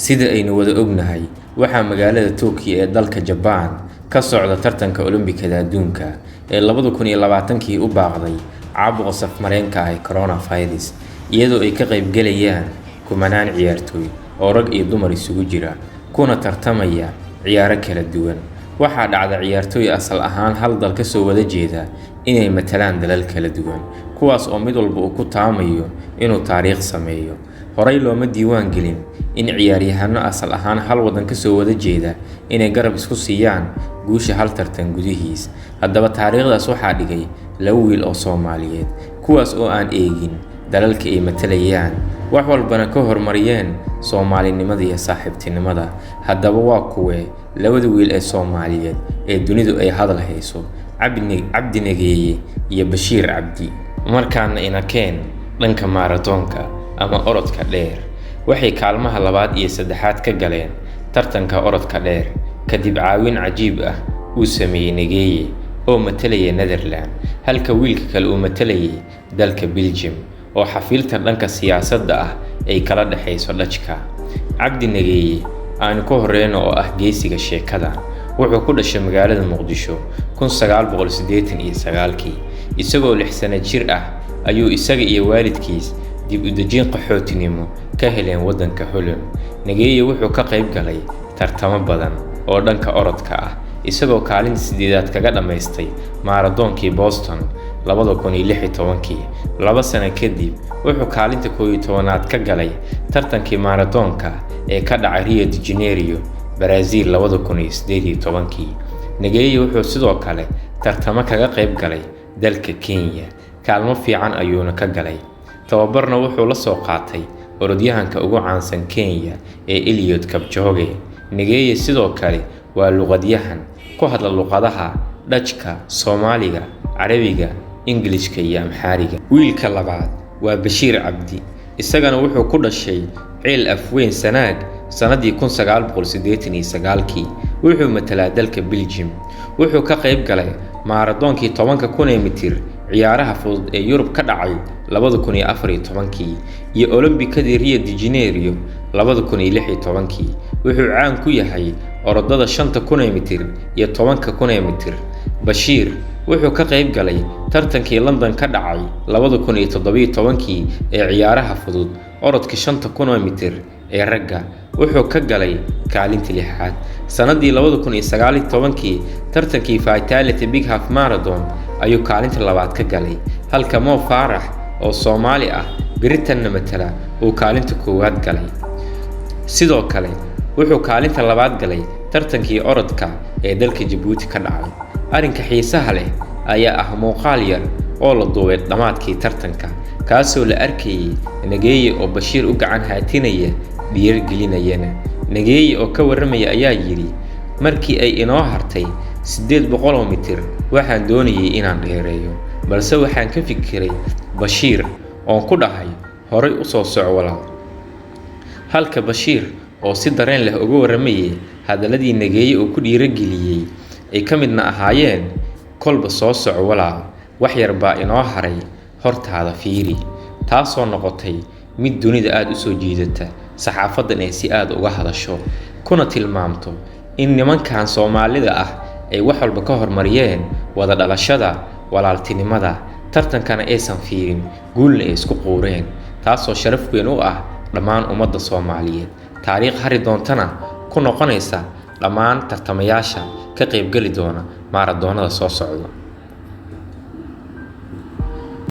Sida aynu wada ognahay, waxaa magaalada Tokyo ee dalka Japan ka socda tartanka Olombikada adduunka ee 2020 u baaqday caabuqa safmareenka ah ee coronavirus, iyadoo ay ka qayb galayaan kumanaan ciyaartooy oo rag iyo dumar isugu jira, kuna tartamaya ciyaaro kala duwan. Waxaa dhacda ciyaartooy asal ahaan hal dal ka soo wada jeeda inay matalaan dalal kala duwan, kuwaas oo mid walba uu ku taamayo inuu taariikh sameeyo. Horey looma diiwaan gelin in ciyaaryahano asal ahaan hal wadan ka soo wada jeeda inay garab isku siiyaan guusha hal tartan gudihiis. Haddaba taariikhdaas waxaa dhigay laba wiil oo Soomaaliyeed, kuwaas oo aan eegin dalalka ay matalayaan, wax walbana ka hormariyeen Soomaalinimada iyo saaxiibtinimada. Haddaba waa kuwee labada wiil ee Soomaaliyeed ee dunidu ay hadal hayso? Cabdi Nageeye iyo Bashiir Cabdi. Markaana inakeen dhanka maaradoonka ama orodka dheer, waxay kaalmaha labaad iyo saddexaad ka galeen tartanka orodka dheer kadib caawin cajiib ah uu sameeyay Nageeye oo matalaya Netherland, halka wiilka kale uu matalayay dalka Belgium oo xafiilta dhanka siyaasadda ah ay kala dhaxayso Dutch-ka. Cabdi Nageeye aan ku horeyno oo ah geesiga sheekada, wuxuu ku dhashay magaalada Muqdisho 1989, isagoo 6 sano jir ah ayuu isaga iyo waalidkiis dib u dejin qaxootinimo ka heleen wadanka Holland. Nageeye wuxuu ka qayb galay tartamo badan oo dhanka orodka ah, isagoo kaalinta 8aad kaga dhameystay maaradoonkii Boston 2016. 2 sano kadib wuxuu kaalinta 11aad ka galay tartankii maaradoonka ee ka dhacay Rio de Janeiro, Brazil 2018. Nageeye wuxuu sidoo kale tartamo kaga qayb galay dalka Kenya, kaalmo fiican ayuuna ka galay. Tababarna wuxuu la soo qaatay orodyahanka ugu caansan Kenya ee Eliud Kipchoge. Nageeye sidoo kale waa luqadyahan ku hadla luqadaha Dutch-ka, Soomaaliga, Carabiga, Ingiriiska iyo Amxaariga. Wiilka labaad waa Bashiir Cabdi, isagana wuxuu ku dhashay Ceel Afweyn Sanaag sanadii 1989. wuxuu matalaa dalka Belgium. Wuxuu ka qayb galay maaradoonkii 10,000 mitir ciyaaraha fudud ee Yurub ka dhacay 2014 iyo Olombikadii Rio de Janeiro 2016. wuxuu caan ku yahay orodada 5,000 mitir iyo 10,000 mitir. Bashiir wuxuu ka qayb galay tartankii London ka dhacay 2017 ee ciyaaraha fudud orodka 5,000 mitir ee ragga, wuxuu ka galay kaalinta 6aad. sanadii 2019 tartankii Vitality Big Half Marathon ayuu kaalinta 2aad ka galay, halka Mo Farah oo Soomaali ah Britain matala uu kaalinta 1aad galay. sidoo kale wuxuu kaalinta 2aad galay tartankii orodka ee dalka Djibouti ka dhacay. Arrinka xiisaha leh ayaa ah muuqaal yar oo la duubay dhamaadkii tartanka, kaasoo la arkayay Nageeye oo Bashiir u gacan haatinaya dhiirigelinayana. Nageeye oo ka waramaya ayaa yiri, markii ay inoo hartay 800 mitir waxaan doonayay inaan dheereeyo, balse waxaan ka fikiray Bashiir oo ku dhahay horay u soo soco walaal. Halka Bashiir oo si dareen leh uga waramayay hadaladii Nageeye oo ku dhiirigeliyay ay ka midna ahaayeen, kolba soo soco walaal, wax yar baa inoo haray, hortaada fiiri. taasoo noqotay mid dunida aad u soo jiidata saxaafadan ay si aad uga hadasho, kuna tilmaamto in nimankan Soomaalida ah ay wax walba ka hormariyeen wada dhalashada, walaaltinimada, tartankana aysan fiirin guulna ay isku quureen, taasoo sharaf weyn u ah dhammaan ummadda Soomaaliyeed. taariikh hari doontana ku noqonaysa dhammaan tartamayaasha ka qayb gali doona maaradoonada soo socda.